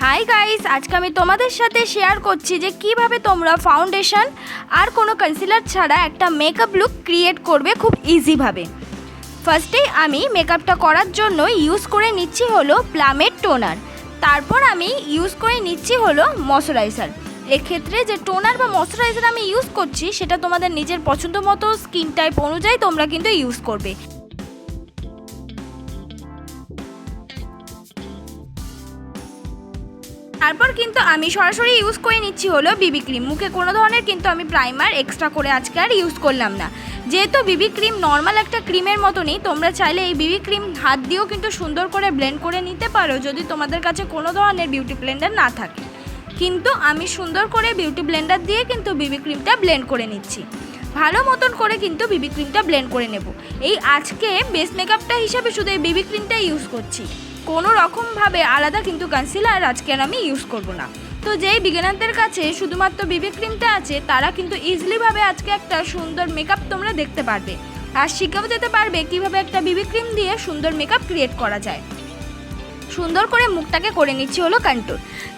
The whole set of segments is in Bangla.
হাই গাইস, আজকে আমি তোমাদের সাথে শেয়ার করছি যে কিভাবে তোমরা ফাউন্ডেশন আর কোনো কনসিলার ছাড়া একটা মেকআপ লুক ক্রিয়েট করবে খুব ইজিভাবে। ফার্স্টেই আমি মেকআপটা করার জন্য ইউজ করে নিচ্ছি হলো প্লামের টোনার, তারপর আমি ইউজ করে নিচ্ছি হলো ময়শ্চারাইজার। এক্ষেত্রে যে টোনার বা ময়শ্চারাইজার আমি ইউজ করছি সেটা তোমাদের নিজের পছন্দ মতো স্কিন টাইপ অনুযায়ী তোমরা কিন্তু ইউজ করবে। তারপর কিন্তু আমি সরাসরি ইউজ করে নিচ্ছি হলো বিবি ক্রিম। মুখে কোনো ধরনের কিন্তু আমি প্রাইমার এক্সট্রা করে আজকে আর ইউজ করলাম না, যেহেতু বিবি ক্রিম নর্মাল একটা ক্রিমের মতনই। তোমরা চাইলে এই বিবি ক্রিম হাত দিয়েও কিন্তু সুন্দর করে ব্লেন্ড করে নিতে পারো যদি তোমাদের কাছে কোনো ধরনের বিউটি ব্লেন্ডার না থাকে, কিন্তু আমি সুন্দর করে বিউটি ব্লেন্ডার দিয়ে কিন্তু বিবি ক্রিমটা ব্লেন্ড করে নিচ্ছি। ভালো মতন করে কিন্তু বিবি ক্রিমটা ব্লেন্ড করে নেব। এই আজকে বেস মেকআপটা হিসাবে শুধু এই বিবি ক্রিমটাই ইউজ করছি, কোনো রকমভাবে আলাদা কিন্তু কনসিলার আজকে আর আমি ইউজ করব না। তো যেই বিগিনারদের কাছে শুধুমাত্র বিবি ক্রিমটা আছে তারা কিন্তু ইজিলিভাবে আজকে একটা সুন্দর মেকআপ তোমরা দেখতে পারবে আর শিখেও যেতে পারবে কীভাবে একটা বিবি ক্রিম দিয়ে সুন্দর মেকআপ ক্রিয়েট করা যায়। সুন্দর করে মুখটাকে করে নিচ্ছি হলো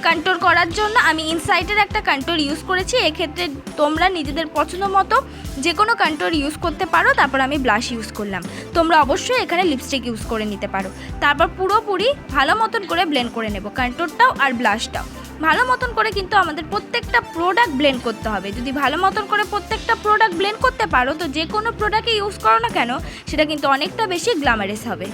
কন্ট্রোল করার জন্য আমি ইনসাইটের একটা কন্ট্রোল ইউজ করেছি। এক্ষেত্রে তোমরা নিজেদের পছন্দ মতো যে কোনো কন্ট্রোল ইউজ করতে পারো। তারপর আমি ব্লাশ ইউজ করলাম, তোমরা অবশ্যই এখানে লিপস্টিক ইউজ করে নিতে পারো। তারপর পুরোপুরি ভালো মতন করে ব্লেন্ড করে নেব কন্ট্রোলটাও আর ব্লাশটাও। ভালো মতন করে কিন্তু আমাদের প্রত্যেকটা প্রোডাক্ট ব্লেন্ড করতে হবে। যদি ভালো মতন করে প্রত্যেকটা প্রোডাক্ট ব্লেন্ড করতে পারো তো যে কোনো প্রোডাক্টই ইউজ করো না কেন সেটা কিন্তু অনেকটা বেশি গ্ল্যামারাস হবে।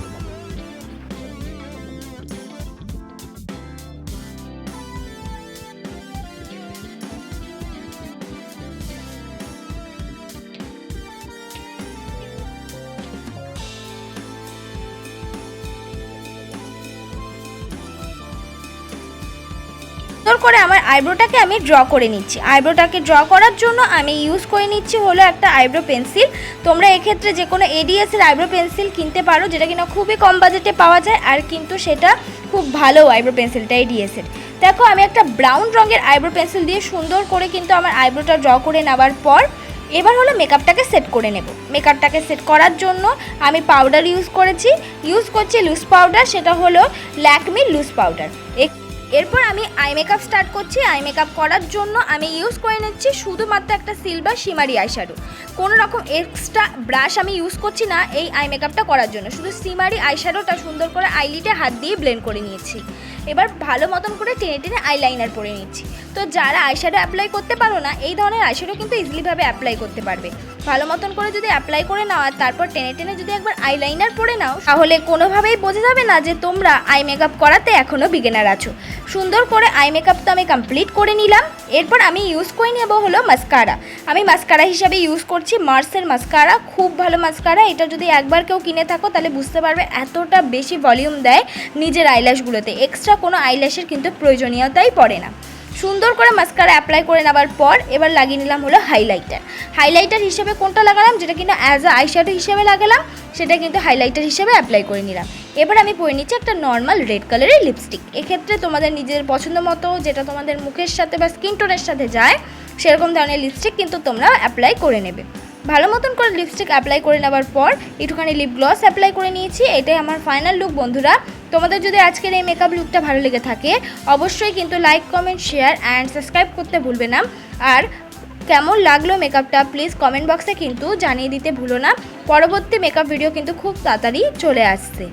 সুন্দর করে আমার আইব্রোটাকে আমি ড্র করে নিচ্ছি। আইব্রোটাকে ড্র করার জন্য আমি ইউজ করে নিচ্ছি হলো একটা আইব্রো পেন্সিল। তোমরা এক্ষেত্রে যে কোনো এডিএসের আইব্রো পেন্সিল কিনতে পারো, যেটা কিনা খুবই কম বাজেটে পাওয়া যায় আর কিন্তু সেটা খুব ভালো আইব্রো পেন্সিলটা এডিএসের। দেখো আমি একটা ব্রাউন রঙের আইব্রো পেন্সিল দিয়ে সুন্দর করে কিন্তু আমার আইব্রোটা ড্র করে নেওয়ার পর এবার হলো মেকআপটাকে সেট করে নেব। মেকআপটাকে সেট করার জন্য আমি পাউডার ইউজ করছি লুজ পাউডার, সেটা হলো ল্যাকমি লুজ পাউডার। এরপর আমি আই মেকআপ স্টার্ট করছি। আই মেকআপ করার জন্য আমি ইউজ করে নিচ্ছি শুধুমাত্র একটা সিলভার শিমারি আইশ্যাডো। কোনো রকম এক্সট্রা ব্রাশ আমি ইউজ করছি না এই আই মেকআপটা করার জন্য, শুধু শিমারি আইশ্যাডোটা সুন্দর করে আইলিটে হাত দিয়ে ব্লেন্ড করে নিয়েছি। এবার ভালো মতন করে টেনে টেনে আইলাইনার পরে নিচ্ছি। তো যারা আইশ্যাডো অ্যাপ্লাই করতে পারো না এই ধরনের আইশ্যাডো কিন্তু ইজিলিভাবে অ্যাপ্লাই করতে পারবে। ভালো মতন করে যদি অ্যাপ্লাই করে নাও আর তারপর টেনে টেনে যদি একবার আইলাইনার পরে নাও তাহলে কোনোভাবেই বোঝা যাবে না যে তোমরা আই মেকআপ করাতে এখনও বিগিনার আছো। সুন্দর করে আই মেকআপটা আমি কমপ্লিট করে নিলাম। এরপর আমি ইউজ করে নেব হলো মাস্কারা। আমি মাস্কারা হিসাবে ইউজ করছি মার্সের মাস্কারা, খুব ভালো মাস্কারা। এটা যদি একবার কেউ কিনে থাকো তাহলে বুঝতে পারবে এতটা বেশি ভলিউম দেয় নিজের আইল্যাশগুলোতে, এক্সট্রা কোনো আইল্যাশের কিন্তু প্রয়োজনীয়তাই পড়ে না। সুন্দর করে মাস্কারা অ্যাপ্লাই করে নেওয়ার পর এবার লাগিয়ে নিলাম হলো হাইলাইটার হিসেবে কোনটা লাগালাম, যেটা কিন্তু অ্যাজ আ আইশ্যাডো হিসেবে লাগালাম সেটা কিন্তু হাইলাইটার হিসেবে অ্যাপ্লাই করে নিলাম। এবার আমি পরে নিচ্ছি একটা নর্মাল রেড কালারের লিপস্টিক। এক্ষেত্রে তোমাদের নিজের পছন্দ মতো যেটা তোমাদের মুখের সাথে বা স্কিন টোনের সাথে যায় সেরকম ধরনের লিপস্টিক কিন্তু তোমরা অ্যাপ্লাই করে নেবে। ভালো মতন করে লিপস্টিক অ্যাপ্লাই করে নেওয়ার পর একটুখানি লিপ গ্লস অ্যাপ্লাই করে নিয়েছি। এটাই আমার ফাইনাল লুক বন্ধুরা। তোমাদের যদি আজকের এই মেকআপ লুকটা ভালো লেগে থাকে অবশ্যই কিন্তু like, comment, share and subscribe করতে ভুলবে না। আর কেমন লাগলো মেকআপটা প্লিজ কমেন্ট বক্সে কিন্তু জানিয়ে দিতে ভুলো না। পরবর্তী মেকআপ ভিডিও কিন্তু খুব তাড়াতাড়ি চলে আসছে।